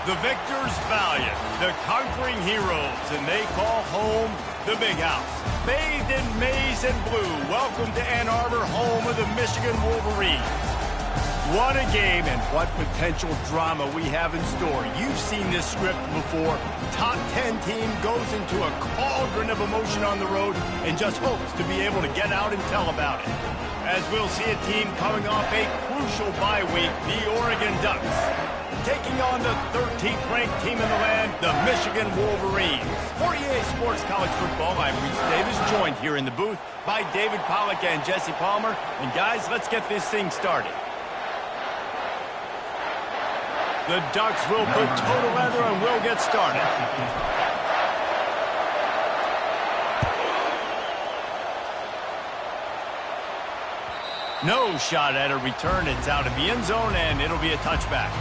The victors valiant, the conquering heroes, and they call home the Big House. Bathed in maize and blue, welcome to Ann Arbor, home of the Michigan Wolverines. What a game and what potential drama we have in store. You've seen this script before. Top 10 team goes into a cauldron of emotion on the road and just hopes to be able to get out and tell about it. As we'll see a team coming off a crucial bye week, the Oregon Ducks, taking on the 13th ranked team in the land, the Michigan Wolverines. For EA Sports College Football, I'm Reese Davis, joined here in the booth by David Pollack and Jesse Palmer. And guys, let's get this thing started. The Ducks will put total leather and will get started. No shot at a return. It's out of the end zone, and it'll be a touchback.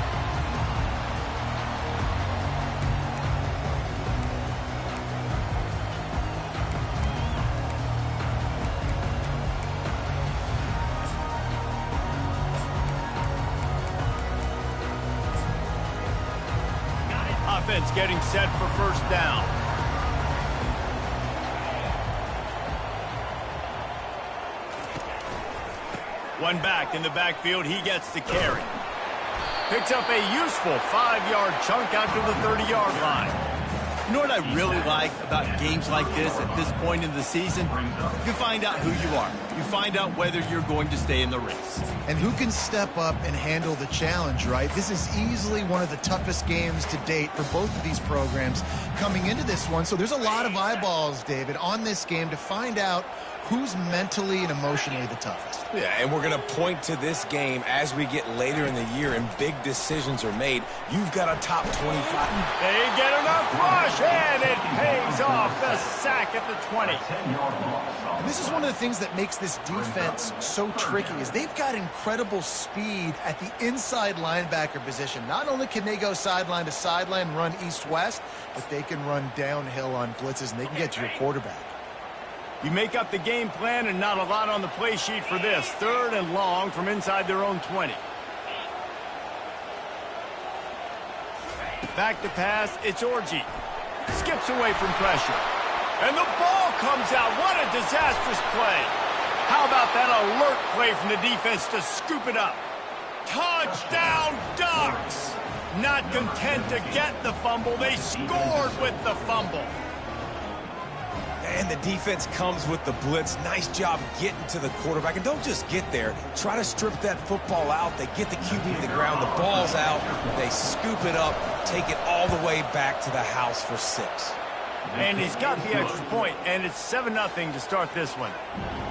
Offense getting set for first down. One back in the backfield, he gets the carry. Picks up a useful 5-yard chunk out to the 30-yard line. You know what I really like about games like this at this point in the season? You find out who you are. You find out whether you're going to stay in the race. And who can step up and handle the challenge, right? This is easily one of the toughest games to date for both of these programs coming into this one. So there's a lot of eyeballs, David, on this game to find out who's mentally and emotionally the toughest. Yeah, and we're going to point to this game as we get later in the year and big decisions are made. You've got a top 25. They get enough rush, and it pays off. The sack at the 20. And this is one of the things that makes this defense so tricky is they've got incredible speed at the inside linebacker position. Not only can they go sideline to sideline, run east-west, but they can run downhill on blitzes, and they can get to your quarterback. You make up the game plan and not a lot on the play sheet for this. 3rd and long from inside their own 20. Back to pass, it's Orji. Skips away from pressure. And the ball comes out. What a disastrous play. How about that alert play from the defense to scoop it up? Touchdown, Ducks! Not content to get the fumble, they scored with the fumble. And the defense comes with the blitz. Nice job getting to the quarterback. And don't just get there. Try to strip that football out. They get the QB to the ground. The ball's out. They scoop it up, take it all the way back to the house for 6. And he's got the extra point, and it's 7-0 to start this one.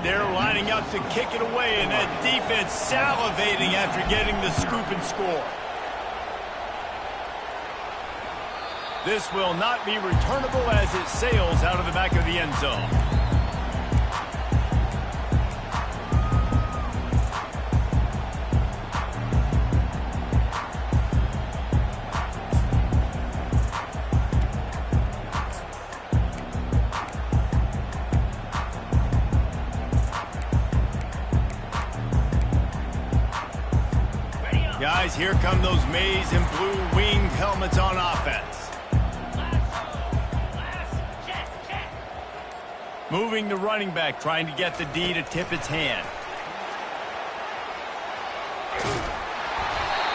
They're lining up to kick it away, and that defense salivating after getting the scoop and score. This will not be returnable as it sails out of the back of the end zone. Guys, here come those maize and blue wing helmets on offense. Moving the running back, trying to get the D to tip its hand.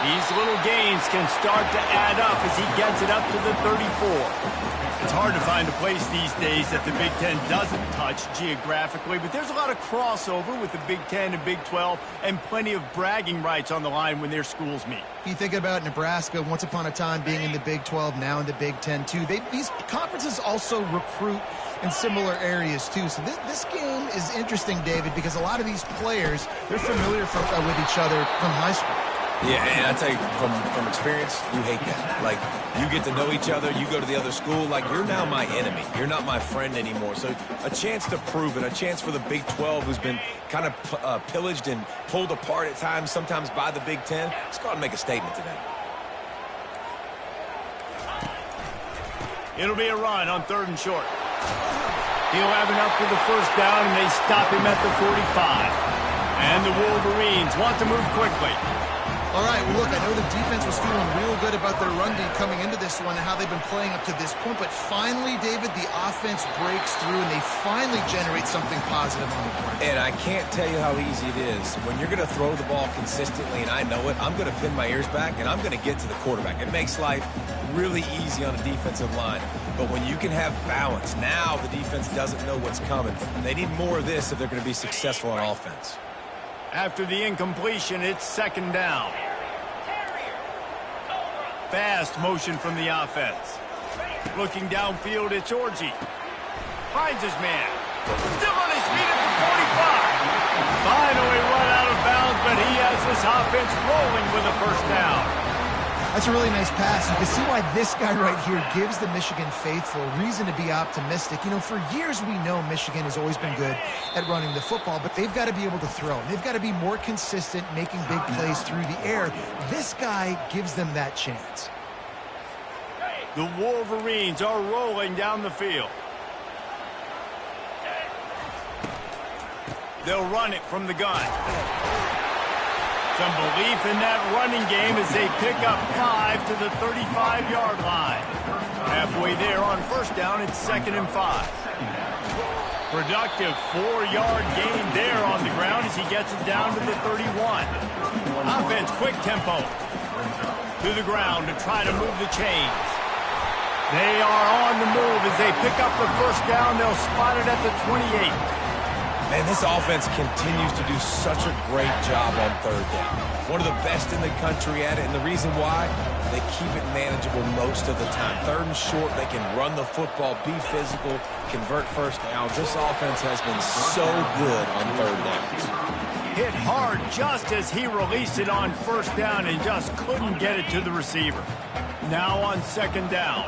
These little gains can start to add up as he gets it up to the 34. It's hard to find a place these days that the Big Ten doesn't touch geographically, but there's a lot of crossover with the Big Ten and Big 12 and plenty of bragging rights on the line when their schools meet. You think about Nebraska, once upon a time being in the Big 12, now in the Big 10 too. These conferences also recruit in similar areas too. So this game is interesting, David, because a lot of these players, they're familiar with each other from high school. Yeah, and I tell you, from experience, you hate that. Like, you get to know each other, you go to the other school, like, you're now my enemy. You're not my friend anymore. So a chance to prove it, a chance for the Big 12, who's been kind of pillaged and pulled apart at times, sometimes by the Big 10. Let's go out and make a statement today. It'll be a run on 3rd and short. He'll have enough for the first down, and they stop him at the 45. And the Wolverines want to move quickly. All right, well, look, I know the defense was feeling real good about their run D coming into this one and how they've been playing up to this point, but finally, David, the offense breaks through and they finally generate something positive on the board. And I can't tell you how easy it is. When you're going to throw the ball consistently, and I know it, I'm going to pin my ears back, and I'm going to get to the quarterback. It makes life really easy on a defensive line. But when you can have balance, now the defense doesn't know what's coming. They need more of this if they're going to be successful on offense. After the incompletion, it's second down. Fast motion from the offense. Looking downfield, it's Orji. Finds his man. Still on his feet at the 45. Finally run out of bounds, but he has this offense rolling with a first down. That's a really nice pass. You can see why this guy right here gives the Michigan faithful reason to be optimistic. You know, for years we know Michigan has always been good at running the football, but they've got to be able to throw. They've got to be more consistent making big plays through the air. This guy gives them that chance. The Wolverines are rolling down the field. They'll run it from the gun. Some belief in that running game as they pick up 5 to the 35-yard line. Halfway there on first down, it's 2nd and 5. Productive 4-yard gain there on the ground as he gets it down to the 31. Offense, quick tempo. To the ground to try to move the chains. They are on the move as they pick up the first down. They'll spot it at the 28. Man, this offense continues to do such a great job on third down. One of the best in the country at it, and the reason why, they keep it manageable most of the time. 3rd and short, they can run the football, be physical, convert first downs. This offense has been so good on third downs. Hit hard just as he released it on first down and just couldn't get it to the receiver. Now on 2nd down.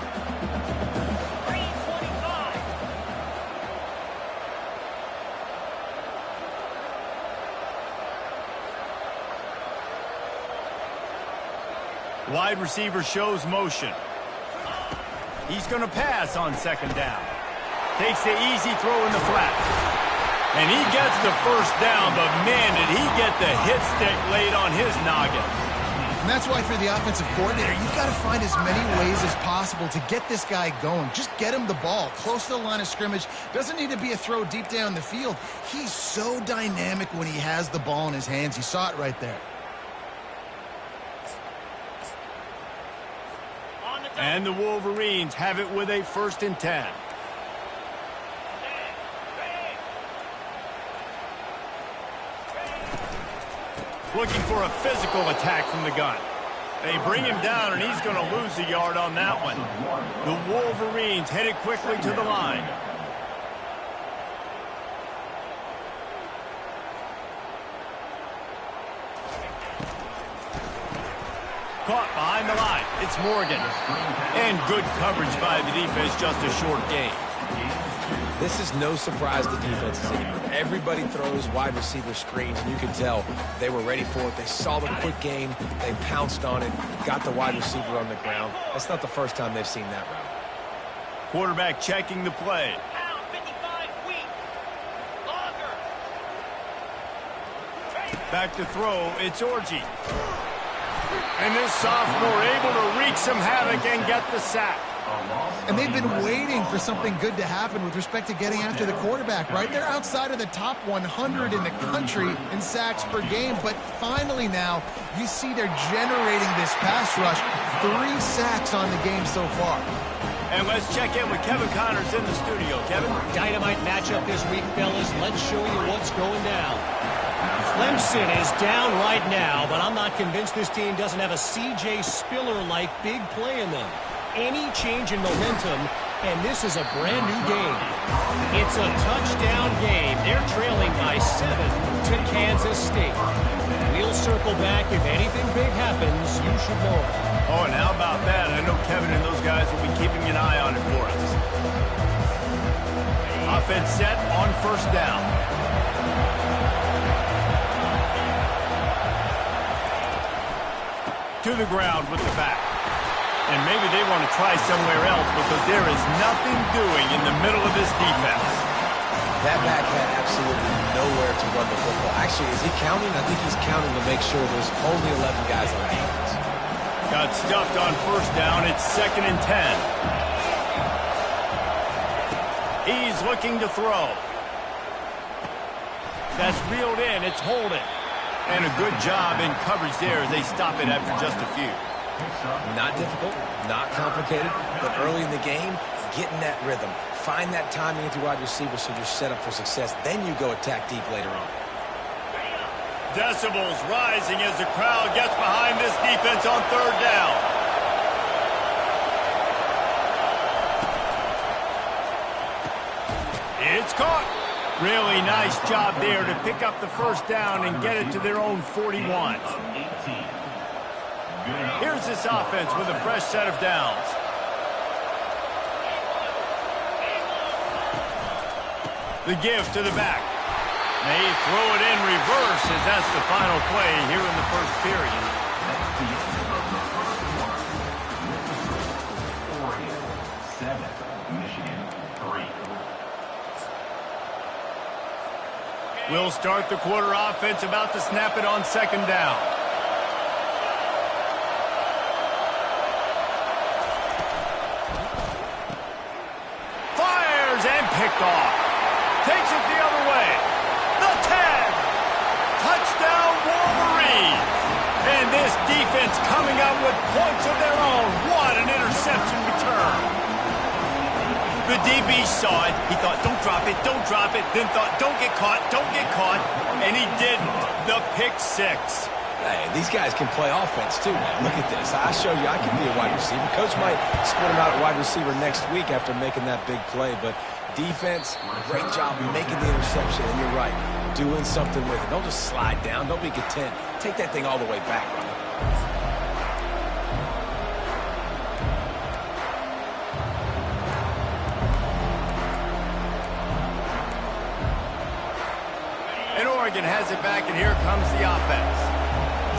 Wide receiver shows motion. He's going to pass on 2nd down. Takes the easy throw in the flat. And he gets the first down, but man, did he get the hit stick laid on his noggin. And that's why for the offensive coordinator, you've got to find as many ways as possible to get this guy going. Just get him the ball close to the line of scrimmage. Doesn't need to be a throw deep down the field. He's so dynamic when he has the ball in his hands. You saw it right there. And the Wolverines have it with a 1st and 10. Looking for a physical attack from the gun. They bring him down, and he's going to lose a yard on that one. The Wolverines headed quickly to the line. Caught behind the line. It's Morgan. And good coverage by the defense, just a short gain. This is no surprise to defenses anymore. Everybody throws wide receiver screens, and you can tell they were ready for it. They saw the quick game. They pounced on it, got the wide receiver on the ground. That's not the first time they've seen that route. Quarterback checking the play. Back to throw. It's Orji. And this sophomore able to wreak some havoc and get the sack. And they've been waiting for something good to happen with respect to getting after the quarterback, right? They're outside of the top 100 in the country in sacks per game, but finally now you see they're generating this pass rush. 3 sacks on the game so far. And let's check in with Kevin Connors in the studio. Kevin? Dynamite matchup this week, fellas. Let's show you what's going down. Clemson is down right now, but I'm not convinced this team doesn't have a C.J. Spiller-like big play in them. Any change in momentum, and this is a brand new game. It's a touchdown game. They're trailing by 7 to Kansas State. We'll circle back. If anything big happens, you should know it. Oh, and how about that? I know Kevin and those guys will be keeping an eye on it for us. Offense set on first down. To the ground with the back. And maybe they want to try somewhere else because there is nothing doing in the middle of this defense. That back had absolutely nowhere to run the football. Actually, is he counting? I think he's counting to make sure there's only 11 guys on defense. Got stuffed on first down. It's 2nd and 10. He's looking to throw. That's reeled in. It's holding. And a good job in coverage there as they stop it after just a few. Not difficult, not complicated, but early in the game, getting that rhythm. Find that timing with your wide receiver so you're set up for success. Then you go attack deep later on. Decibels rising as the crowd gets behind this defense on 3rd down. It's caught. Really nice job there to pick up the first down and get it to their own 41. Here's this offense with a fresh set of downs. The give to the back. They throw it in reverse as that's the final play here in the first period. We'll start the quarter offense, about to snap it on 2nd down. Fires and picked off. Takes it the other way. The 10. Touchdown Wolverines. And this defense coming up with points of their own. What an interception return. The DB saw it. He thought, don't drop it, don't drop it. Then thought, don't get caught, don't get caught. And he didn't. The pick 6. Hey, these guys can play offense too, man. Look at this. I showed you I can be a wide receiver. Coach might split him out at wide receiver next week after making that big play. But defense, great job making the interception. And you're right, doing something with it. Don't just slide down. Don't be content. Take that thing all the way back, brother. And Oregon has it back, and here comes the offense.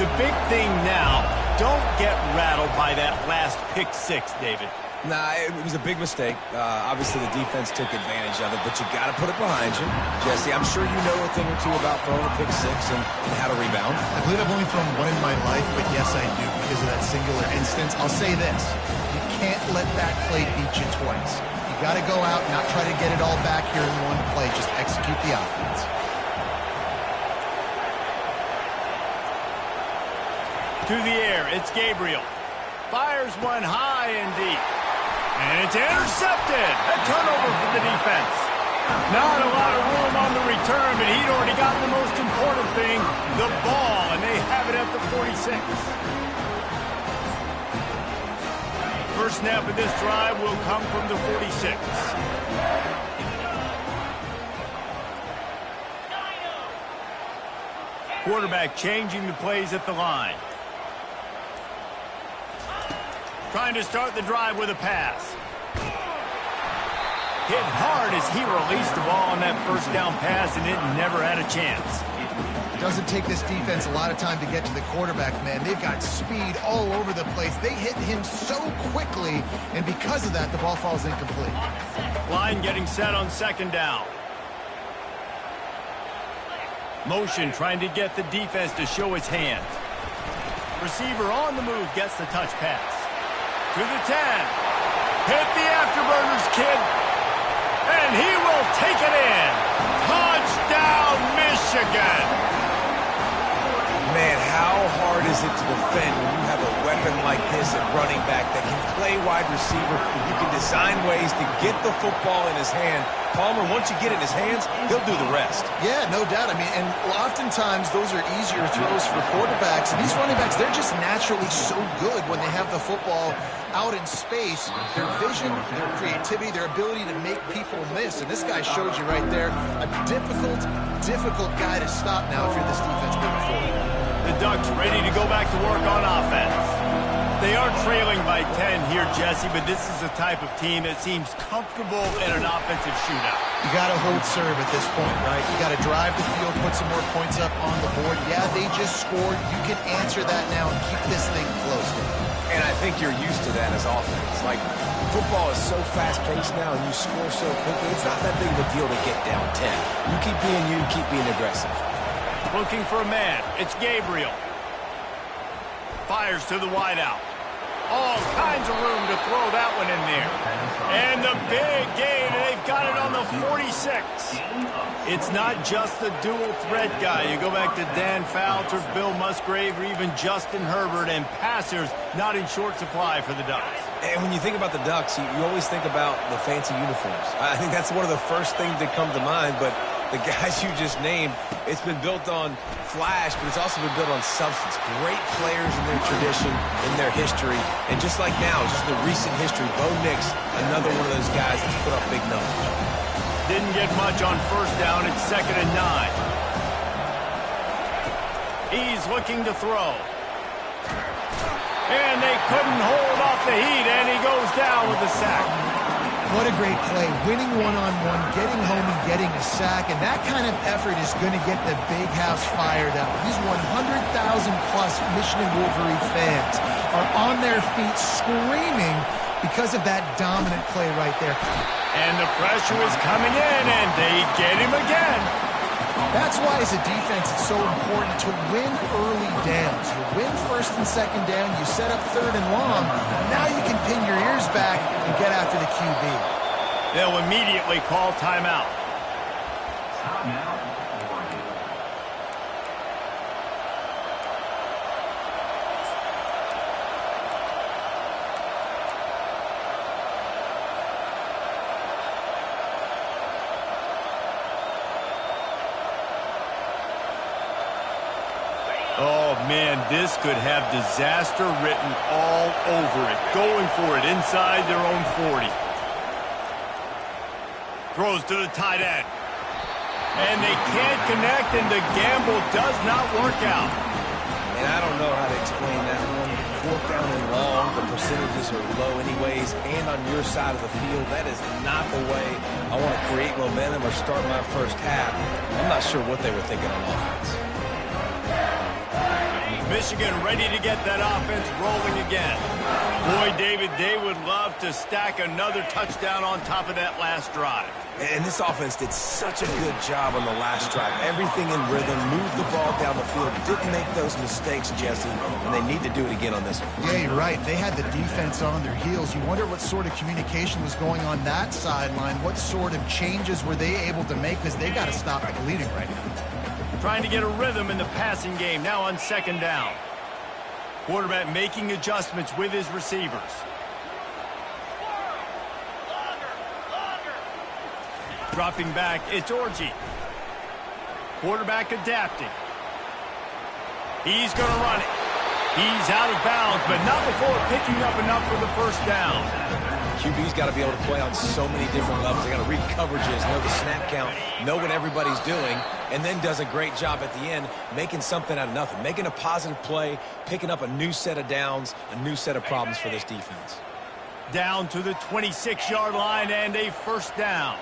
The big thing now, don't get rattled by that last pick 6, David. Nah, it was a big mistake. Obviously, the defense took advantage of it, but you got to put it behind you. Jesse, I'm sure you know a thing or two about throwing a pick 6 and how to rebound. I believe I've only thrown one in my life, but yes, I do because of that singular instance. I'll say this. You can't let that play beat you twice. You got to go out and not try to get it all back here in one play. Just execute the offense. To the air, it's Gabriel. Fires one high and deep. And it's intercepted. A turnover for the defense. Not a lot of room on the return, but he'd already gotten the most important thing, the ball, and they have it at the 46. First snap of this drive will come from the 46. Quarterback changing the plays at the line. Trying to start the drive with a pass. Hit hard as he released the ball on that first down pass, and it never had a chance. Doesn't take this defense a lot of time to get to the quarterback, man. They've got speed all over the place. They hit him so quickly, and because of that, the ball falls incomplete. Line getting set on 2nd down. Motion trying to get the defense to show his hand. Receiver on the move gets the touch pass. To the 10. Hit the afterburners, kid. And he will take it in. Touchdown, Michigan. Man, how hard is it to defend when you have a weapon like this at running back that can play wide receiver? You can design ways to get the football in his hand. Palmer, once you get it in his hands, he'll do the rest. Yeah, no doubt. I mean, and oftentimes those are easier throws for quarterbacks. And these running backs, they're just naturally so good when they have the football out in space. Their vision, their creativity, their ability to make people miss. And this guy showed you right there, a difficult guy to stop now if you're this defense moving forward. The Ducks ready to go back to work on offense. They are trailing by 10 here, Jesse, but this is the type of team that seems comfortable in an offensive shootout. You got to hold serve at this point, right? You got to drive the field, put some more points up on the board. Yeah, they just scored. You can answer that now and keep this thing close. And I think you're used to that as offense. Like, Football is so fast-paced now, and you score so quickly, it's not that big of a deal to get down 10. You keep being you, keep being aggressive. Looking for a man. It's Gabriel. Fires to the wideout. All kinds of room to throw that one in there. And the big gain, and they've got it on the 46. It's not just the dual threat guy. You go back to Dan Fouts or Bill Musgrave or even Justin Herbert, and passers not in short supply for the Ducks. And when you think about the Ducks, you always think about the fancy uniforms. I think that's one of the first things that come to mind, but the guys you just named, it's been built on flash, but it's also been built on substance. Great players in their tradition, in their history, and just like now, just the recent history, Bo Nix, another one of those guys that's put up big numbers. Didn't get much on first down. It's 2nd and 9. He's looking to throw. And they couldn't hold off the heat, and he goes down with a sack. What a great play. Winning one-on-one, getting home and getting a sack, and that kind of effort is going to get the big house fired up. These 100,000-plus Michigan Wolverine fans are on their feet screaming because of that dominant play right there. And the pressure is coming in, and they get him again. That's why, as a defense, it's so important to win early downs. You win 1st and 2nd down, you set up 3rd and long, now you can pin your ears back and get after the QB. They'll immediately call timeout. Oh, man, this could have disaster written all over it. Going for it inside their own 40. Throws to the tight end. And they can't connect, and the gamble does not work out. And I don't know how to explain that one. 4th down and long, the percentages are low anyways, and on your side of the field, that is not the way I want to create momentum or start my first half. I'm not sure what they were thinking on offense. Michigan ready to get that offense rolling again. Boy, David, they would love to stack another touchdown on top of that last drive. And this offense did such a good job on the last drive. Everything in rhythm, moved the ball down the field, didn't make those mistakes, Jesse, and they need to do it again on this one. Yeah, you're right. They had the defense on their heels. You wonder what sort of communication was going on that sideline. What sort of changes were they able to make, because they got to stop the bleeding right now. Trying to get a rhythm in the passing game, now on 2nd down. Quarterback making adjustments with his receivers. Dropping back, it's Orji. Quarterback adapting. He's going to run it. He's out of bounds, but not before picking up enough for the first down. QB's got to be able to play on so many different levels. They got to read coverages, know the snap count, know what everybody's doing, and then does a great job at the end making something out of nothing, making a positive play, picking up a new set of downs, a new set of problems for this defense. Down to the 26-yard line and a first down.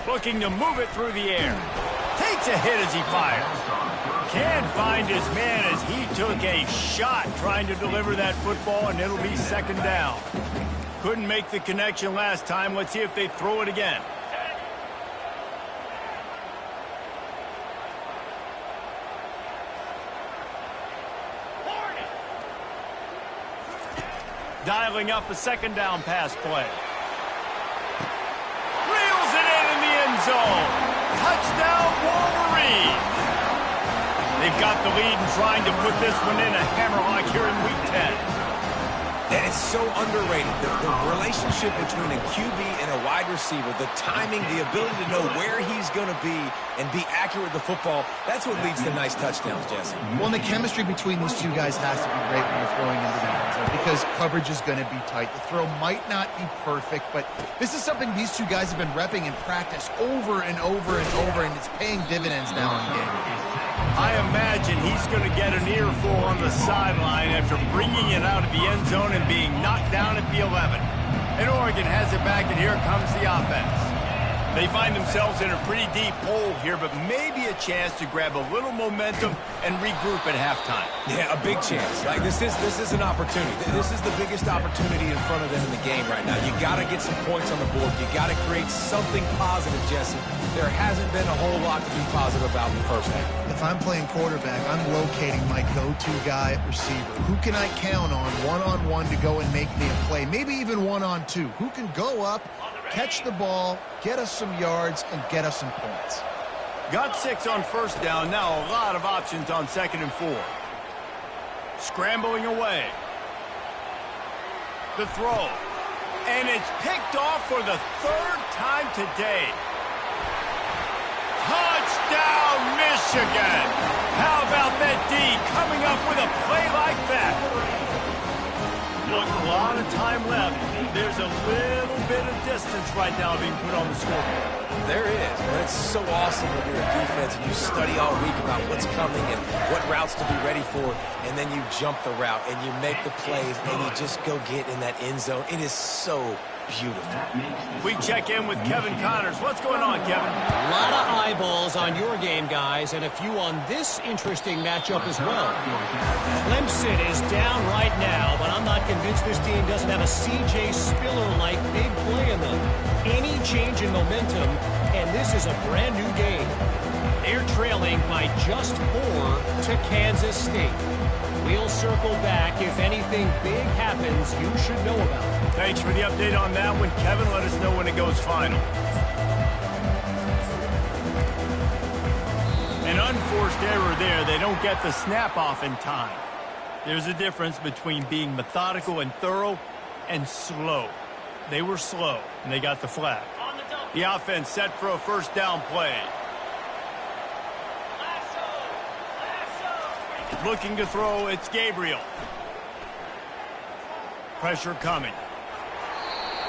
Looking to move it through the air. Takes a hit as he fires. Can't find his man as he took a shot trying to deliver that football, and it'll be 2nd down. Couldn't make the connection last time. Let's see if they throw it again. Dialing up a 2nd down pass play. Reels it in the end zone. Touchdown, Wolverines. They've got the lead and trying to put this one in a hammerlock here in Week 10. And it's so underrated. The relationship between a QB and a wide receiver, the timing, the ability to know where he's going to be and be accurate with the football, that's what leads to nice touchdowns, Jesse. Well, and the chemistry between these two guys has to be great when you're throwing into the end zone, because coverage is going to be tight. The throw might not be perfect, but this is something these two guys have been repping in practice over and over and over, and it's paying dividends now in game. I imagine he's going to get an earful on the sideline after bringing it out of the end zone and being knocked down at the 11. And Oregon has it back, and here comes the offense. They find themselves in a pretty deep hole here, but maybe a chance to grab a little momentum and regroup at halftime. Yeah, a big chance. Like this is an opportunity. This is the biggest opportunity in front of them in the game right now. You got to get some points on the board. You got to create something positive, Jesse. There hasn't been a whole lot to be positive about in the first half. If I'm playing quarterback, I'm locating my go-to guy at receiver. Who can I count on one-on-one to go and make me a play? Maybe even one-on-two. Who can go up, catch the ball, get us some yards, and get us some points? Got 6 on first down. Now a lot of options on 2nd and 4. Scrambling away. The throw. And it's picked off for the 3rd time today. Touchdown, Michigan! How about that D coming up with a play like that? Look, a lot of time left. There's a little bit of distance right now being put on the scoreboard. There is, but it's so awesome when you're a defense and you study all week about what's coming and what routes to be ready for, and then you jump the route and you make the plays and you just go get in that end zone. It is so beautiful. We check in with Kevin Connors. What's going on, Kevin? A lot of eyeballs on your game, guys, and a few on this interesting matchup as well. Clemson is down right now, but I'm not convinced this team doesn't have a C.J. Spiller-like big play in them. Any change in momentum, and this is a brand-new game. They're trailing by just 4 to Kansas State. We'll circle back if anything big happens you should know about. Thanks for the update on that one, Kevin. Let us know when it goes final. An unforced error there. They don't get the snap off in time. There's a difference between being methodical and thorough and slow. They were slow, and they got the flag. The offense set for a first down play. Looking to throw, it's Gabriel. Pressure coming.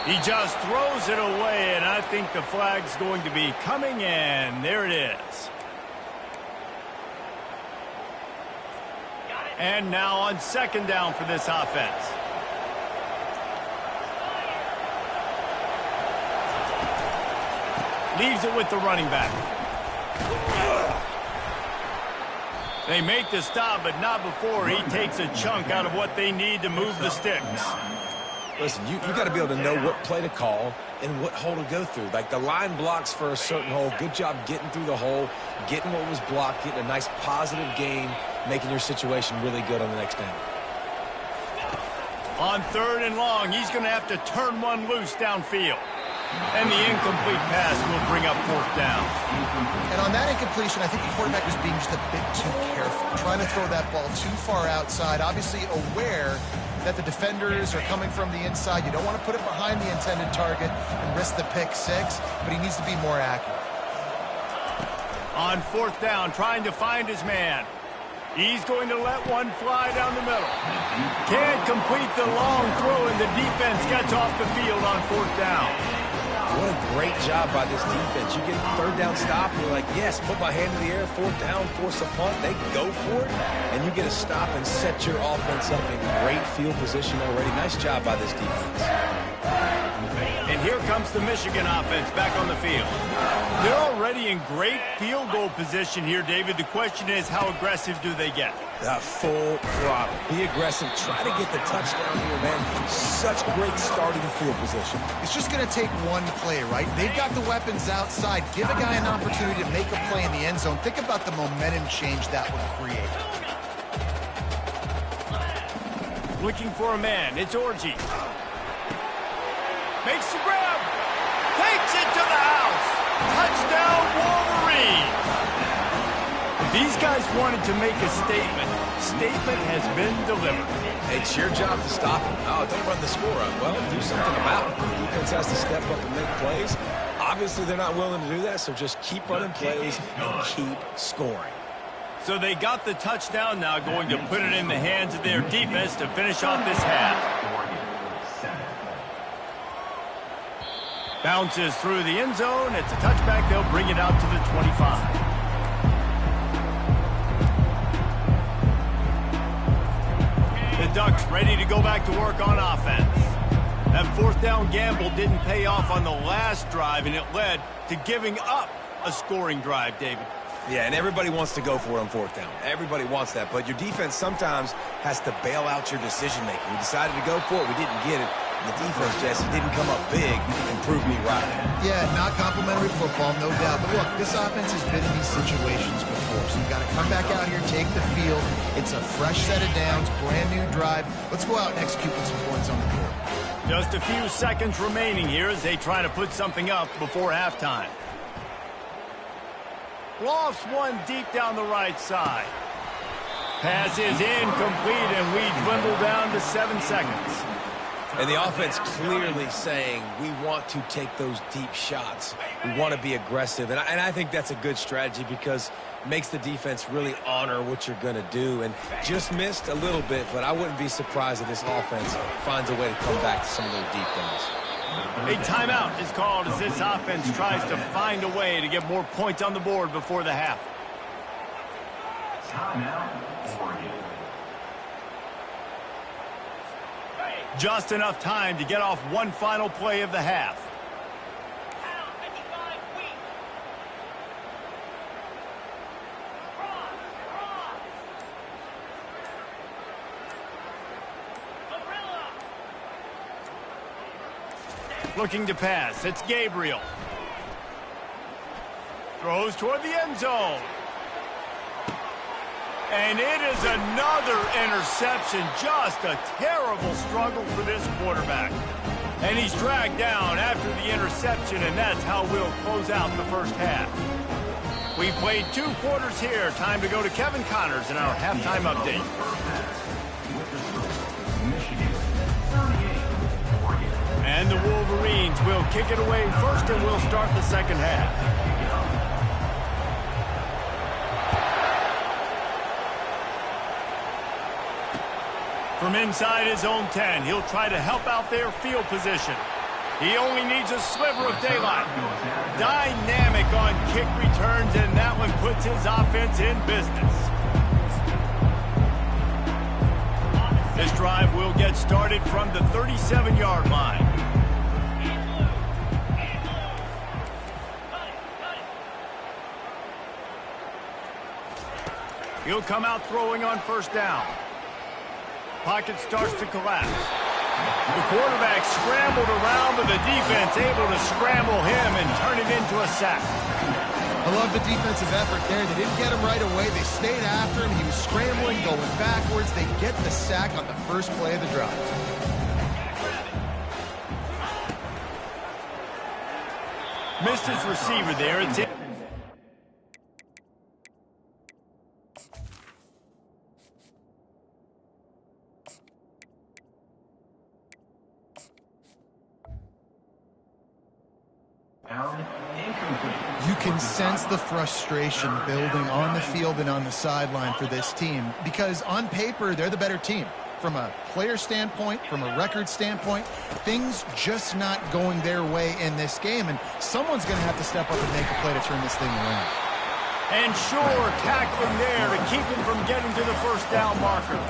He just throws it away, and I think the flag's going to be coming, and there it is. And now on 2nd down for this offense. Leaves it with the running back. They make the stop, but not before he takes a chunk out of what they need to move the sticks. Listen, you got to be able to know what play to call and what hole to go through. Like the line blocks for a certain hole. Good job getting through the hole, getting what was blocked, getting a nice positive gain, making your situation really good on the next down. On 3rd and long, he's going to have to turn one loose downfield. And the incomplete pass will bring up 4th down. And on that incompletion, I think the quarterback was being just a bit too careful, trying to throw that ball too far outside, obviously aware that the defenders are coming from the inside. You don't want to put it behind the intended target and risk the pick 6, but he needs to be more accurate. On 4th down, trying to find his man. He's going to let one fly down the middle. Can't complete the long throw, and the defense gets off the field on 4th down. What a great job by this defense. You get a 3rd down stop, and you're like, yes, put my hand in the air, 4th down, force a punt. They go for it, and you get a stop and set your offense up in great field position already. Nice job by this defense. And here comes the Michigan offense back on the field. They're already in great field goal position here, David. The question is, how aggressive do they get? Full throttle. Be aggressive. Try to get the touchdown here, man. Such great starting field position. It's just going to take one play, right? They've got the weapons outside. Give a guy an opportunity to make a play in the end zone. Think about the momentum change that would create. Looking for a man. It's Orji. Makes the grab. Takes it to the house. Touchdown, Wolverine. These guys wanted to make a statement. Statement has been delivered. It's your job to stop them. Oh, don't run the score up. Well, do something about it. The defense has to step up and make plays. Obviously, they're not willing to do that, so just keep running plays and keep scoring. So they got the touchdown now, going to put it in the hands of their defense to finish off this half. Bounces through the end zone. It's a touchback. They'll bring it out to the 25. The Ducks ready to go back to work on offense. That fourth down gamble didn't pay off on the last drive, and it led to giving up a scoring drive, David. Yeah, and everybody wants to go for it on fourth down. Everybody wants that, but your defense sometimes has to bail out your decision-making. We decided to go for it. We didn't get it. And the defense, Jesse, didn't come up big and prove me right. Yeah, not complimentary football, no doubt. But look, this offense has been in these situations before, so you got to come back out here, take the field. It's a fresh set of downs, brand new drive. Let's go out and execute with some points on the board. Just a few seconds remaining here as they try to put something up before halftime. Lofts one deep down the right side. Pass is incomplete, and we dwindle down to 7 seconds. And the offense clearly saying we want to take those deep shots. We want to be aggressive. And I think that's a good strategy because it makes the defense really honor what you're going to do. And just missed a little bit, but I wouldn't be surprised if this offense finds a way to come back to some of those deep things. A timeout is called as this offense tries to find a way to get more points on the board before the half. Just enough time to get off one final play of the half. Looking to pass. It's Gabriel. Throws toward the end zone. And it is another interception. Just a terrible struggle for this quarterback. And he's dragged down after the interception, and that's how we'll close out the first half. We've played 2 quarters here. Time to go to Kevin Connors in our halftime update. And the Wolverines will kick it away first, and we'll start the second half. From inside his own 10, he'll try to help out their field position. He only needs a sliver of daylight. Dynamic on kick returns, and that one puts his offense in business. This drive will get started from the 37-yard line. He'll come out throwing on first down. Pocket starts to collapse. The quarterback scrambled around, but the defense able to scramble him and turn it into a sack. I love the defensive effort there. They didn't get him right away. They stayed after him. He was scrambling, going backwards. They get the sack on the first play of the drive. Missed his receiver there. It's in. You can sense the frustration building on the field and on the sideline for this team because on paper, they're the better team. From a player standpoint, from a record standpoint, things just not going their way in this game, and someone's going to have to step up and make a play to turn this thing around. And sure, tackling there to keep him from getting to the first down marker.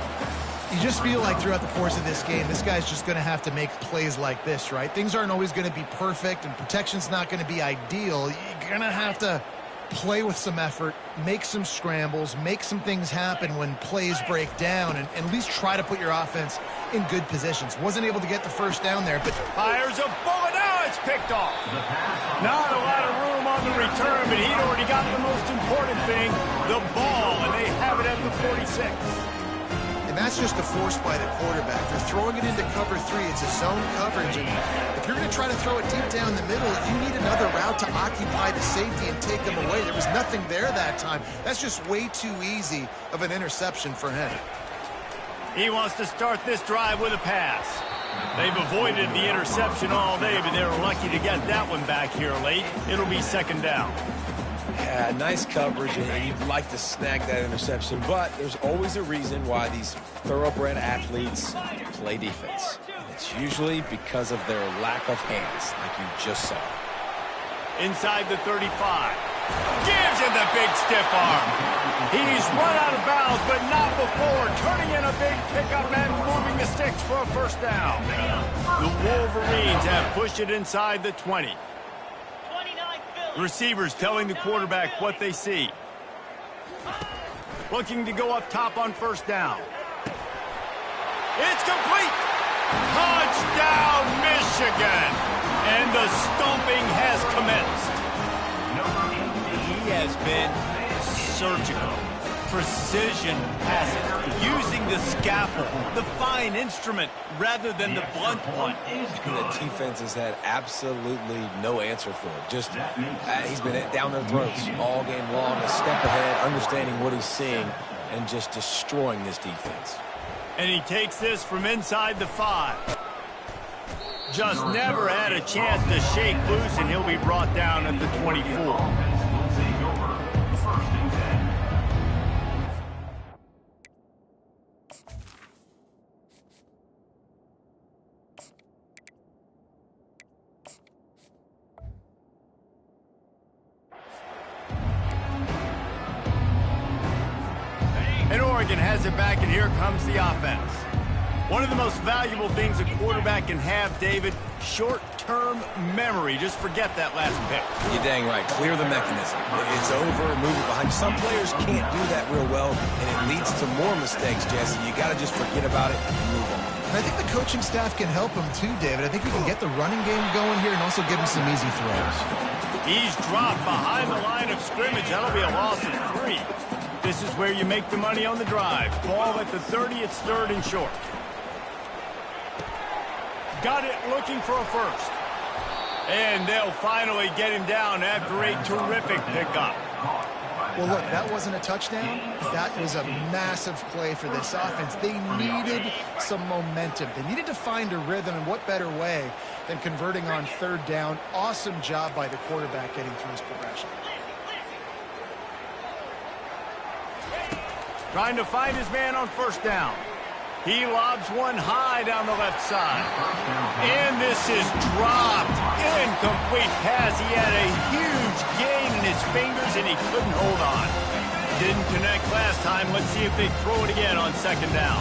You just feel like throughout the course of this game, this guy's just going to have to make plays like this, right? Things aren't always going to be perfect, and protection's not going to be ideal. You're going to have to play with some effort, make some scrambles, make some things happen when plays break down, and at least try to put your offense in good positions. Wasn't able to get the first down there, but fires a bullet. Now it's picked off. Not a lot of room on the return, but he'd already got the most important thing, the ball, and they have it at the 46. And that's just a force by the quarterback. They're throwing it into cover 3. It's a zone coverage. And if you're going to try to throw it deep down the middle, you need another route to occupy the safety and take them away. There was nothing there that time. That's just way too easy of an interception for him. He wants to start this drive with a pass. They've avoided the interception all day, but they were lucky to get that one back here late. It'll be second down. Yeah, nice coverage, and you'd like to snag that interception, but there's always a reason why these thoroughbred athletes play defense. And it's usually because of their lack of hands, like you just saw. Inside the 35. Gives him the big stiff arm. He's run out of bounds, but not before turning in a big pickup and moving the sticks for a first down. The Wolverines have pushed it inside the 20. Receivers telling the quarterback what they see. Looking to go up top on first down. It's complete. Touchdown, Michigan. And the stomping has commenced. He has been surgical. Precision passes, using the scalpel, the fine instrument, rather than the blunt one. The defense has had absolutely no answer for it. Just, he's been down their throats all game long, a step ahead, understanding what he's seeing, and just destroying this defense. And he takes this from inside the 5. Just never had a chance to shake loose, and he'll be brought down at the 24. And Oregon has it back, and here comes the offense. One of the most valuable things a quarterback can have, David, short-term memory. Just forget that last pick. You're dang right. Clear the mechanism. It's over, move it behind. Some players can't do that real well, and it leads to more mistakes, Jesse. You got to just forget about it and move on. And I think the coaching staff can help him too, David. I think he can get the running game going here and also give him some easy throws. He's dropped behind the line of scrimmage. That'll be a loss of 3. This is where you make the money on the drive. Ball at the 30, it's 3rd and short. Got it, looking for a first. And they'll finally get him down after a terrific pickup. Well, look, that wasn't a touchdown. That was a massive play for this offense. They needed some momentum. They needed to find a rhythm, and what better way than converting on 3rd down. Awesome job by the quarterback getting through his progression. Trying to find his man on first down. He lobs one high down the left side. And this is dropped. Incomplete pass. He had a huge gain in his fingers, and he couldn't hold on. Didn't connect last time. Let's see if they throw it again on 2nd down.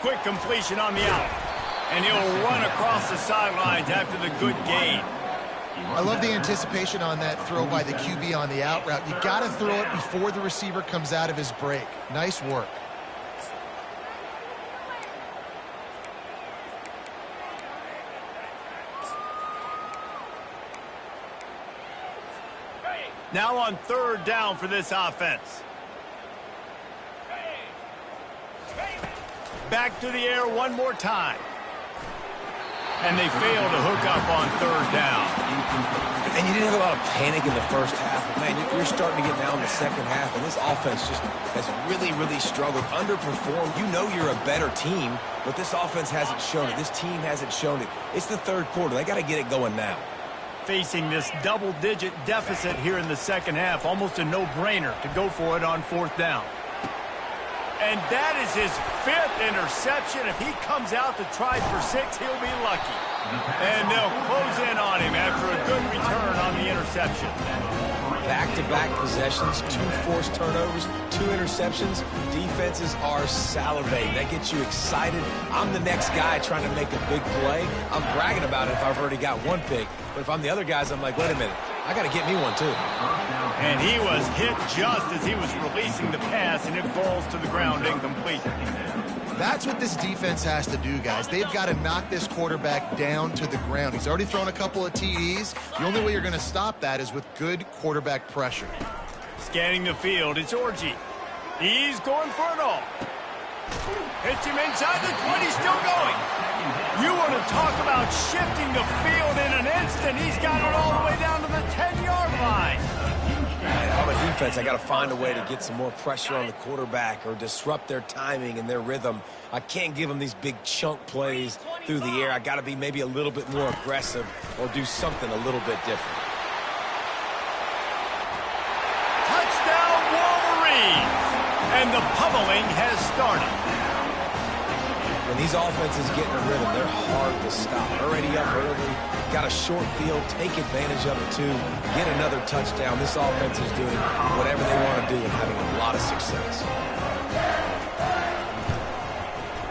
Quick completion on the out. And he'll run across the sidelines after the good gain. I love the anticipation on that throw by the QB on the out route. You got to throw it before the receiver comes out of his break. Nice work. Now on 3rd down for this offense. Back to the air one more time. And they fail to hook up on 3rd down. And you didn't have a lot of panic in the first half. But man, you're starting to get now in the second half, and this offense just has really, really struggled, underperformed. You know you're a better team, but this offense hasn't shown it. This team hasn't shown it. It's the 3rd quarter. They got to get it going now. Facing this double-digit deficit here in the second half, almost a no-brainer to go for it on 4th down. And that is his 5th interception. If he comes out to try for 6, he'll be lucky. And they'll close in on him after a good return on the interception. Back-to-back possessions, 2 forced turnovers, 2 interceptions. Defenses are salivating. That gets you excited. I'm the next guy trying to make a big play. I'm bragging about it if I've already got 1 pick. But if I'm the other guys, I'm like, wait a minute. I got to get me 1 too. And he was hit just as he was releasing the pass, and it falls to the ground incomplete. That's what this defense has to do, guys. They've got to knock this quarterback down to the ground. He's already thrown a couple of TDs. The only way you're going to stop that is with good quarterback pressure. Scanning the field, it's Orji. He's going for it all. Hits him inside the 20, still going. You want to talk about shifting the field in an instant. He's got it all the way down to the 10-yard line. If I'm a defense, I got to find a way to get some more pressure on the quarterback or disrupt their timing and their rhythm. I can't give them these big chunk plays through the air. I got to be maybe a little bit more aggressive or do something a little bit different. Touchdown, Wolverines! And the pummeling has started. When these offenses get in a rhythm, they're hard to stop. Already up early, got a short field, take advantage of it too, get another touchdown. This offense is doing whatever they want to do and having a lot of success.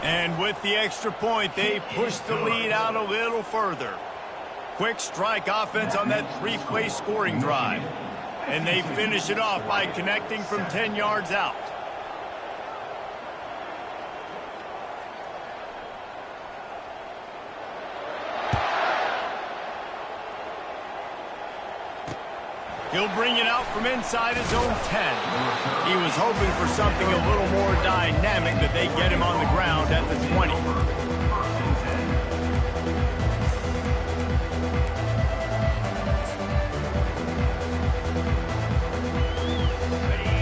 And with the extra point, they push the lead out a little further. Quick strike offense on that three-play scoring drive. And they finish it off by connecting from 10 yards out. He'll bring it out from inside his own 10. He was hoping for something a little more dynamic, that they get him on the ground at the 20.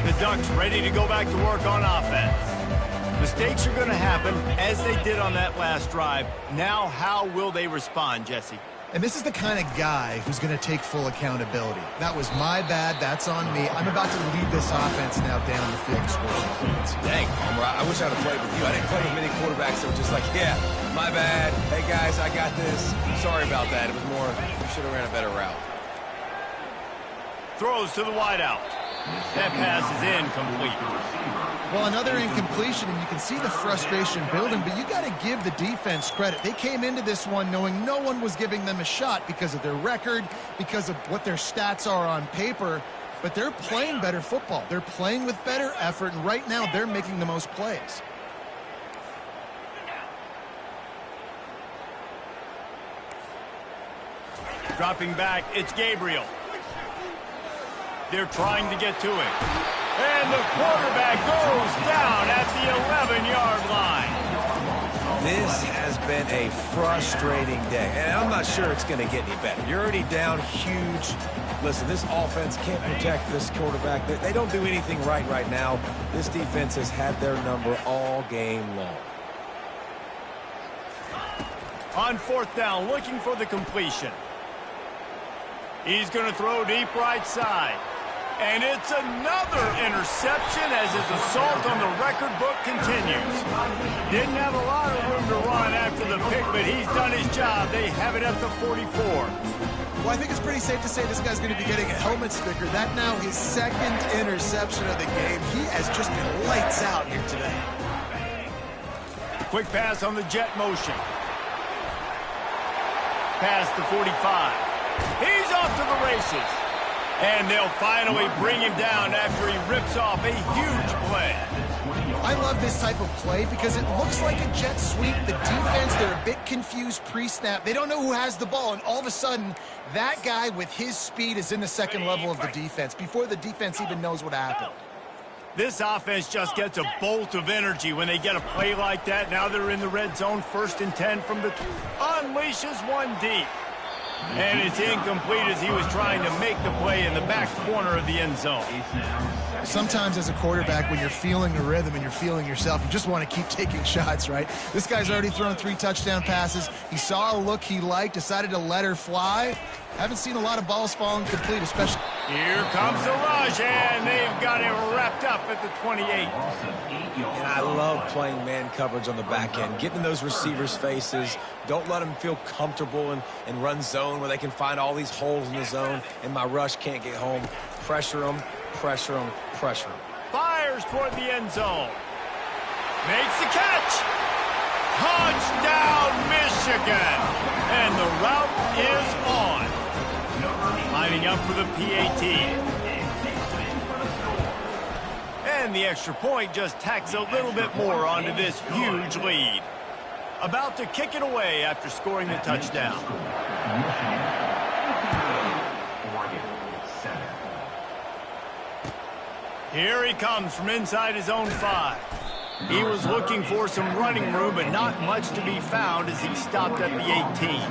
The Ducks ready to go back to work on offense. Mistakes are going to happen, as they did on that last drive. Now, how will they respond, Jesse? And this is the kind of guy who's going to take full accountability. That was my bad. That's on me. I'm about to lead this offense now down the field to score some points. Dang, Homer, I wish I'd have played with you. I didn't play with many quarterbacks that were just like, yeah, my bad. Hey, guys, I got this. Sorry about that. It was more, you should have ran a better route. Throws to the wideout. That pass is incomplete. Well, another incompletion, and you can see the frustration building, but you got to give the defense credit. They came into this one knowing no one was giving them a shot because of their record, because of what their stats are on paper, but they're playing better football. They're playing with better effort, and right now they're making the most plays. Dropping back, it's Gabriel. They're trying to get to him. And the quarterback goes down at the 11-yard line. This has been a frustrating day, and I'm not sure it's going to get any better. You're already down huge. Listen, this offense can't protect this quarterback. They don't do anything right now. This defense has had their number all game long. On fourth down, looking for the completion. He's going to throw deep right side. And it's another interception as his assault on the record book continues. Didn't have a lot of room to run after the pick, but he's done his job. They have it at the 44. Well, I think it's pretty safe to say this guy's going to be getting a helmet sticker. That now his second interception of the game. He has just been lights out here today. Quick pass on the jet motion. Past the 45. He's off to the races. And they'll finally bring him down after he rips off a huge play. I love this type of play because it looks like a jet sweep. The defense, they're a bit confused pre-snap. They don't know who has the ball, and all of a sudden, that guy with his speed is in the second level of the defense before the defense even knows what happened. This offense just gets a bolt of energy when they get a play like that. Now they're in the red zone, 1st and 10 from the unleashes one deep. And it's incomplete as he was trying to make the play in the back corner of the end zone. Sometimes as a quarterback, when you're feeling the rhythm and you're feeling yourself, you just want to keep taking shots, right? This guy's already thrown 3 touchdown passes. He saw a look he liked, decided to let her fly. Haven't seen a lot of balls falling complete, especially. Here comes the rush, and they've got it wrapped up at the 28. And I love playing man coverage on the back end, getting in those receivers' faces. Don't let them feel comfortable and run zone where they can find all these holes in the zone, and my rush can't get home. Pressure them, pressure them, pressure them. Fires toward the end zone. Makes the catch. Touchdown, Michigan. And the route is on. Lining up for the PAT. And the extra point just tacks a little bit more onto this huge lead. About to kick it away after scoring the touchdown. Here he comes from inside his own 5. He was looking for some running room, but not much to be found as he stopped at the 18.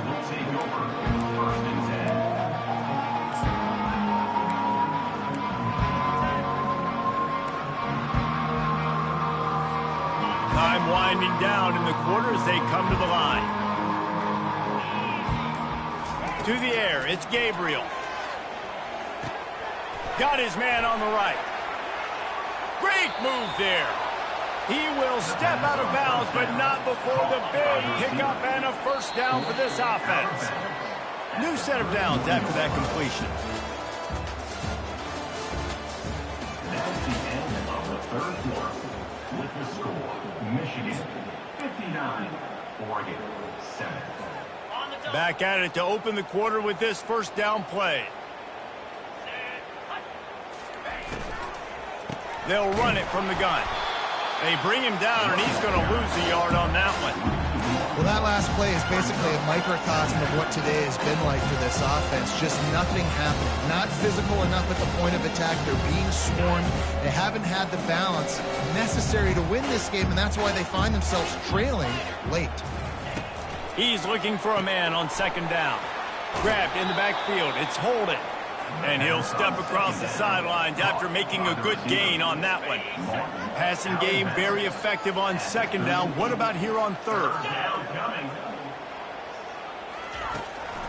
Time winding down in the quarter as they come to the line. To the air, it's Gabriel. Got his man on the right. Great move there. He will step out of bounds, but not before the big pickup and a first down for this offense. New set of downs after that completion. That's the end of the third quarter. With the score, Michigan 59, Oregon 7. Back at it to open the quarter with this first down play. They'll run it from the gun. They bring him down, and he's going to lose a yard on that one. Well, that last play is basically a microcosm of what today has been like for this offense. Just nothing happening. Not physical enough at the point of attack. They're being swarmed. They haven't had the balance necessary to win this game, and that's why they find themselves trailing late. He's looking for a man on second down. Grabbed in the backfield. It's Holden. And he'll step across the sidelines after making a good gain on that one. Passing game very effective on second down. What about here on third?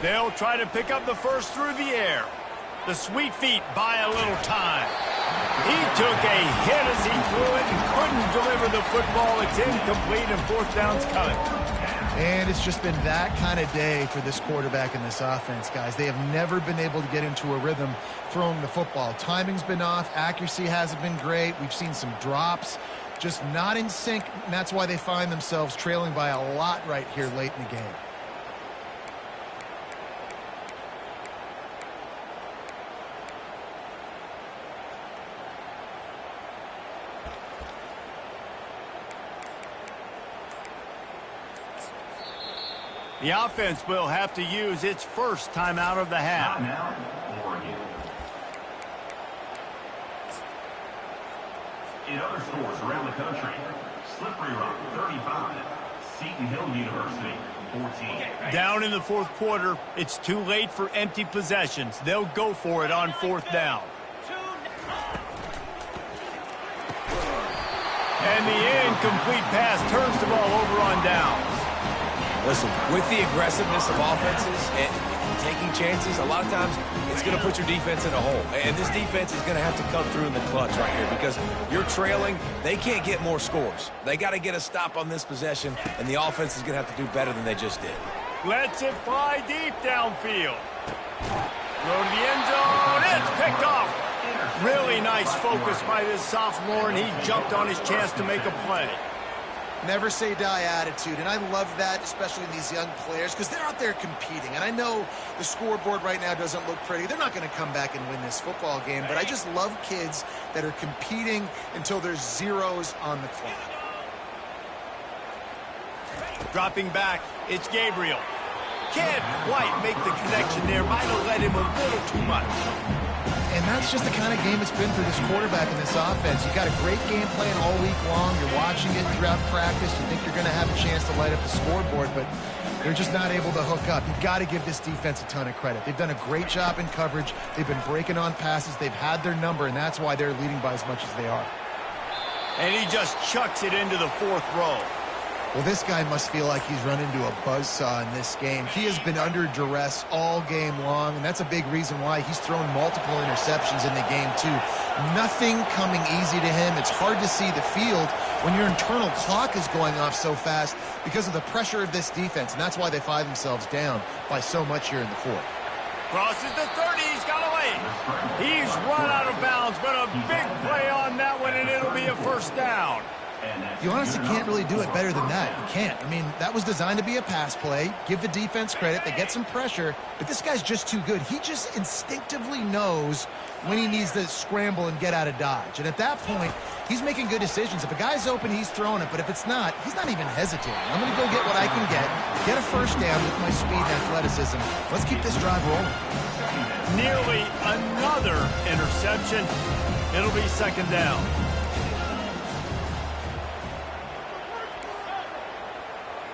They'll try to pick up the first through the air. The sweet feet buy a little time. He took a hit as he threw it and couldn't deliver the football. It's incomplete and fourth down's coming. And it's just been that kind of day for this quarterback and this offense, guys. They have never been able to get into a rhythm throwing the football. Timing's been off. Accuracy hasn't been great. We've seen some drops. Just not in sync, and that's why they find themselves trailing by a lot right here late in the game. The offense will have to use its first timeout of the half. Now, Oregon. In other stores around the country, Slippery Rock 35, Seton Hill University 14. Down in the fourth quarter, it's too late for empty possessions. They'll go for it on fourth down. And the incomplete pass turns the ball over on downs. Listen, with the aggressiveness of offenses and taking chances, a lot of times it's going to put your defense in a hole. And this defense is going to have to come through in the clutch right here because you're trailing. They can't get more scores. They got to get a stop on this possession, and the offense is going to have to do better than they just did. Lets it fly deep downfield. Throw to the end zone. It's picked off. Really nice focus by this sophomore, and he jumped on his chance to make a play. Never say die attitude, and I love that, especially in these young players, because they're out there competing. And I know the scoreboard right now doesn't look pretty. They're not going to come back and win this football game, but I just love kids that are competing until there's zeros on the clock. Dropping back, it's Gabriel. Can't quite make the connection there. Might have let him a little too much. And that's just the kind of game it's been for this quarterback and this offense. You've got a great game plan all week long. You're watching it throughout practice. You think you're going to have a chance to light up the scoreboard, but they're just not able to hook up. You've got to give this defense a ton of credit. They've done a great job in coverage. They've been breaking on passes. They've had their number, and that's why they're leading by as much as they are. And he just chucks it into the fourth row. Well, this guy must feel like he's run into a buzzsaw in this game. He has been under duress all game long, and that's a big reason why he's thrown multiple interceptions in the game, too. Nothing coming easy to him. It's hard to see the field when your internal clock is going off so fast because of the pressure of this defense, and that's why they find themselves down by so much here in the fourth. Crosses the 30. He's got away. He's run out of bounds, but a big play on that one, and it'll be a first down. You honestly can't really do it better than that. You can't. I mean, that was designed to be a pass play. Give the defense credit. They get some pressure, but this guy's just too good. He just instinctively knows when he needs to scramble and get out of dodge. And at that point, he's making good decisions. If a guy's open, he's throwing it. But if it's not, he's not even hesitating. I'm going to go get what I can get a first down with my speed and athleticism. Let's keep this drive rolling. Nearly another interception. It'll be second down.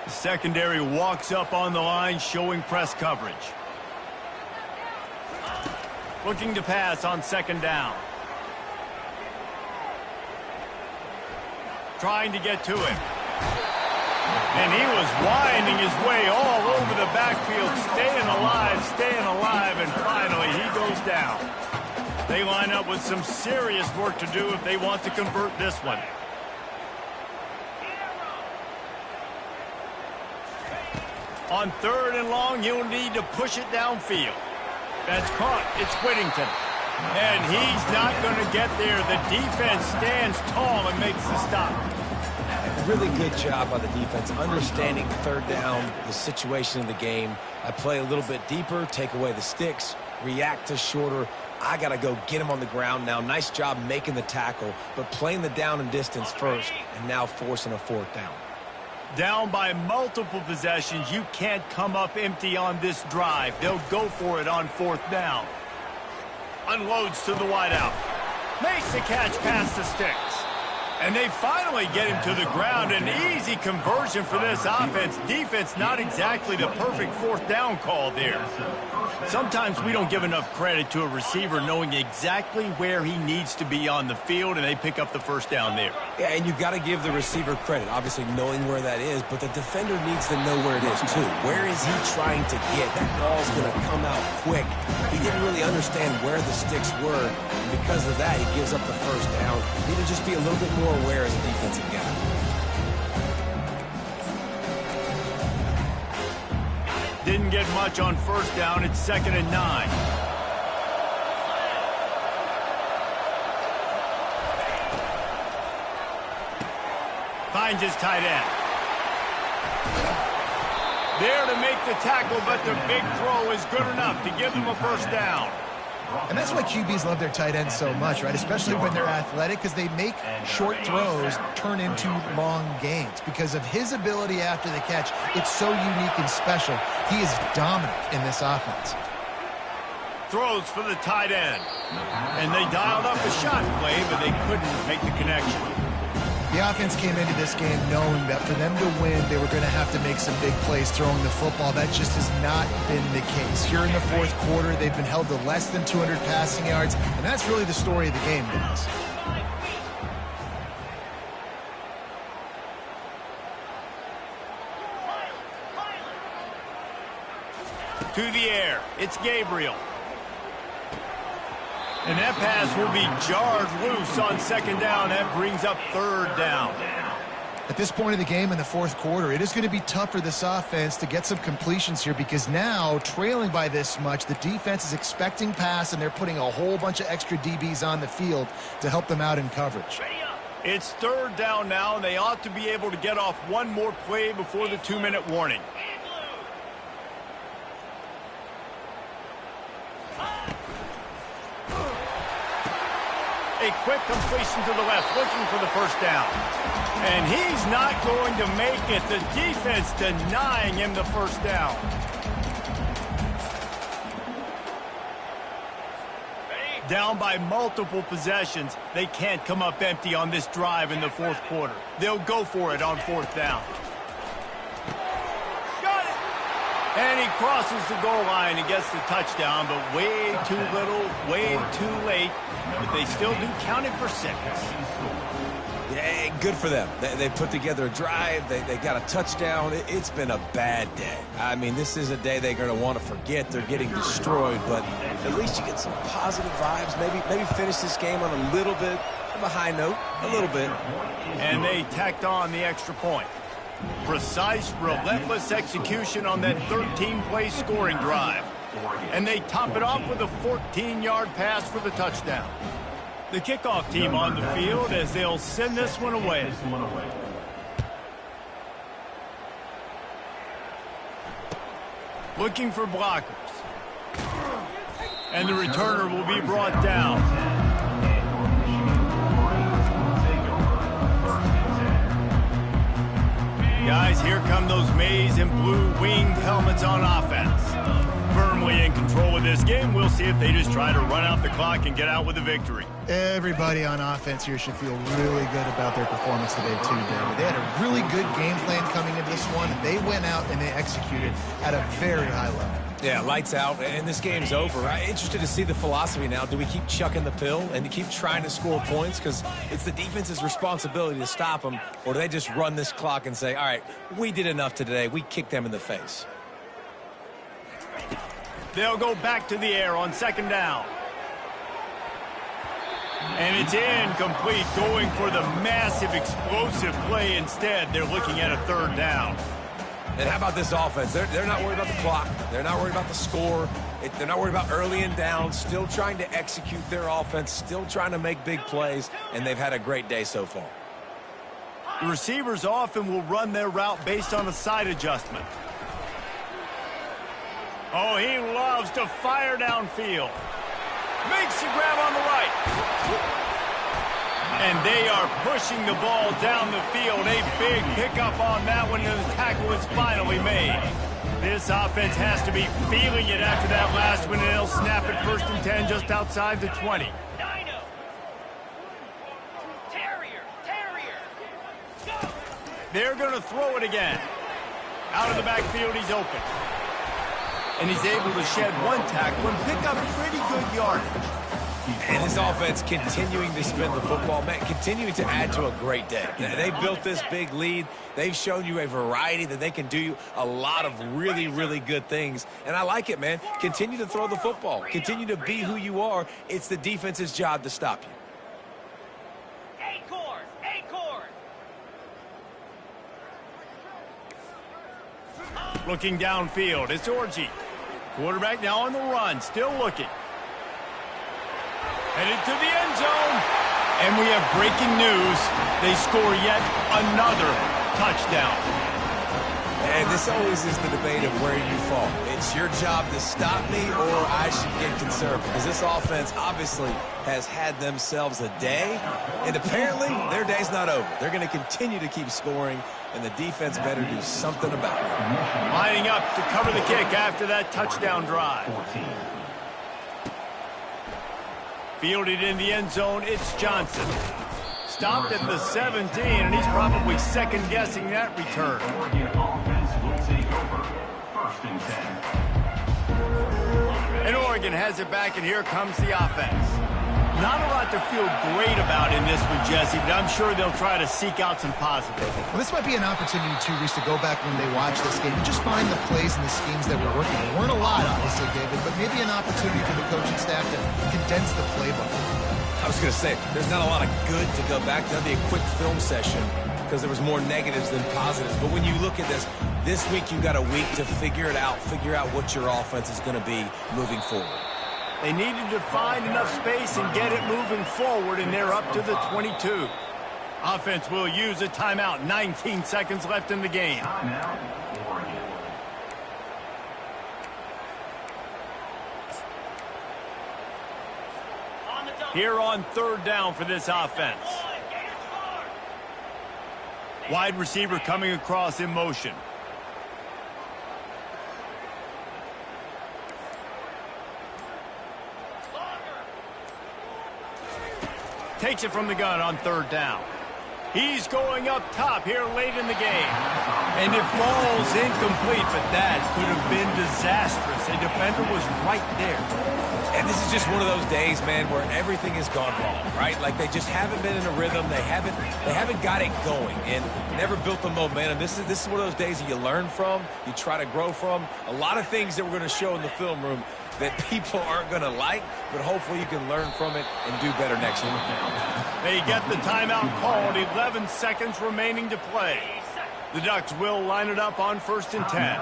The secondary walks up on the line, showing press coverage. Looking to pass on second down. Trying to get to him. And he was winding his way all over the backfield, staying alive, and finally he goes down. They line up with some serious work to do if they want to convert this one. On 3rd and long, he'll need to push it downfield. That's caught. It's Whittington. And he's not going to get there. The defense stands tall and makes the stop. Really good job by the defense, understanding 3rd down, the situation in the game. I play a little bit deeper, take away the sticks, react to shorter. I got to go get him on the ground now. Nice job making the tackle, but playing the down and distance first, and now forcing a 4th down. Down by multiple possessions, you can't come up empty on this drive. They'll go for it on 4th down. Unloads to the wideout. Makes the catch past the sticks. And they finally get him to the ground. An easy conversion for this offense. Defense, not exactly the perfect 4th down call there. Sometimes we don't give enough credit to a receiver knowing exactly where he needs to be on the field, and they pick up the 1st down there. Yeah, and you've got to give the receiver credit, obviously knowing where that is, but the defender needs to know where it is too. Where is he trying to get? That ball's going to come out quick. He didn't really understand where the sticks were, and because of that, he gives up the 1st down. Need to just be a little bit more aware as a defensive guy. Didn't get much on 1st down. It's 2nd and 9. Finds his tight end. There to make the tackle, but the big throw is good enough to give them a 1st down. And that's why QBs love their tight ends so much, right? Especially when they're athletic, because they make short throws turn into long gains. Because of his ability after the catch, it's so unique and special. He is dominant in this offense. Throws for the tight end. And they dialed up a shot play, but they couldn't make the connection. The offense came into this game knowing that for them to win, they were going to have to make some big plays throwing the football. That just has not been the case. Here in the 4th quarter, they've been held to less than 200 passing yards, and that's really the story of the game, guys. To the air, it's Gabriel. And that pass will be jarred loose on 2nd down. That brings up 3rd down. At this point in the game in the 4th quarter, it is going to be tough for this offense to get some completions here because now, trailing by this much, the defense is expecting pass, and they're putting a whole bunch of extra DBs on the field to help them out in coverage. It's 3rd down now, and they ought to be able to get off one more play before the 2-minute warning. A quick completion to the left, looking for the 1st down. And he's not going to make it. The defense denying him the 1st down. Down by multiple possessions. They can't come up empty on this drive in the 4th quarter. They'll go for it on 4th down. And he crosses the goal line and gets the touchdown, but way too little, way too late. But they still do count it for 6. Yeah, good for them. They put together a drive. They got a touchdown. It's been a bad day. I mean, this is a day they're going to want to forget. They're getting destroyed, but at least you get some positive vibes. Maybe finish this game on a little bit of a high note, a little bit. And they tacked on the extra point. Precise, relentless execution on that 13-play scoring drive. And they top it off with a 14-yard pass for the touchdown. The kickoff team on the field as they'll send this one away. Looking for blockers. And the returner will be brought down. Guys, here come those maize and blue winged helmets on offense. Firmly in control of this game. We'll see if they just try to run out the clock and get out with a victory. Everybody on offense here should feel really good about their performance today, too, David. They had a really good game plan coming into this one, and they went out and they executed at a very high level. Yeah, lights out, and this game's over. I'm interested to see the philosophy now. Do we keep chucking the pill and keep trying to score points? Because it's the defense's responsibility to stop them, or do they just run this clock and say, all right, we did enough today. We kicked them in the face. They'll go back to the air on 2nd down. And it's incomplete, going for the massive explosive play instead. They're looking at a third down. And how about this offense? They're not worried about the clock. They're not worried about the score. They're not worried about early and down. Still trying to execute their offense. Still trying to make big plays. And they've had a great day so far. The receivers often will run their route based on a side adjustment. Oh, he loves to fire downfield. Makes the grab on the right. And they are pushing the ball down the field. A big pickup on that one, and the tackle is finally made. This offense has to be feeling it after that last one, and they'll snap it 1st and 10 just outside the 20. They're going to throw it again. Out of the backfield, he's open. And he's able to shed one tackle and pick up pretty good yardage. And this offense continuing to spin the football, man, continuing to add to a great day. They built this big lead. They've shown you a variety that they can do a lot of really, really good things. And I like it, man. Continue to throw the football. Continue to be who you are. It's the defense's job to stop you. Looking downfield, it's Orji. Quarterback now on the run, still looking. Headed to the end zone. And we have breaking news. They score yet another touchdown. And this always is the debate of where you fall. It's your job to stop me, or I should get concerned, because this offense obviously has had themselves a day, and apparently their day's not over. They're going to continue to keep scoring, and the defense better do something about it. Lining up to cover the kick after that touchdown drive. Fielded in the end zone, it's Johnson. Stopped at the 17, and he's probably second-guessing that return. Oregon offense will take over. 1st and 10. And Oregon has it back, and here comes the offense. Not a lot to feel great about in this one, Jesse, but I'm sure they'll try to seek out some positives. Well, this might be an opportunity, too, Reese, to go back when they watch this game and just find the plays and the schemes that were working. There weren't a lot, obviously, David, but maybe an opportunity for the coaching staff to condense the playbook. I was going to say, there's not a lot of good to go back to. That'd be a quick film session because there was more negatives than positives. But when you look at this week you've got a week to figure it out, figure out what your offense is going to be moving forward. They needed to find enough space and get it moving forward, and they're up to the 22. Offense will use a timeout. 19 seconds left in the game. Timeout, Oregon. Here on 3rd down for this offense. Wide receiver coming across in motion. Takes it from the gun on 3rd down. He's going up top here late in the game. And it falls incomplete, but that could have been disastrous. A defender was right there. And this is just one of those days, man, where everything has gone wrong, right? Like they just haven't been in a rhythm. They haven't got it going and never built the momentum. This is one of those days that you learn from, you try to grow from. A lot of things that we're going to show in the film room that people aren't going to like, but hopefully you can learn from it and do better next week. They get the timeout called. 11 seconds remaining to play. The Ducks will line it up on 1st and 10.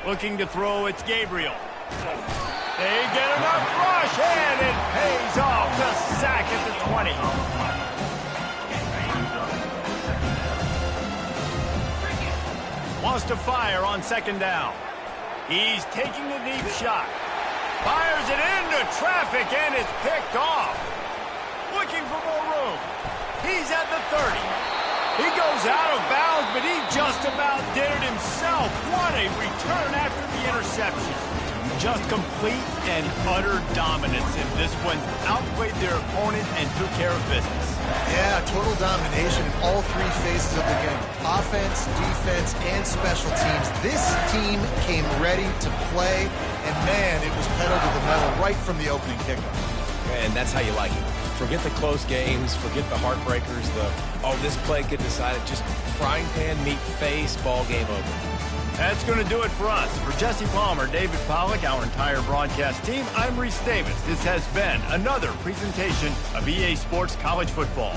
Looking to throw, it's Gabriel. They get enough rush, and it pays off. The sack at the 20. Wants to fire on 2nd down. He's taking the deep shot. Fires it into traffic, and it's picked off. Looking for more room. He's at the 30. He goes out of bounds, but he just about did it himself. What a return after the interception. Just complete and utter dominance, and this one outplayed their opponent and took care of business. Yeah, total domination in all 3 phases of the game. Offense, defense, and special teams. This team came ready to play, and man, it was pedal to the metal right from the opening kickoff. And that's how you like it. Forget the close games. Forget the heartbreakers. This play could decide it. Just frying pan, meat face, ball game over. That's going to do it for us. For Jesse Palmer, David Pollack, our entire broadcast team, I'm Reese Davis. This has been another presentation of EA Sports College Football.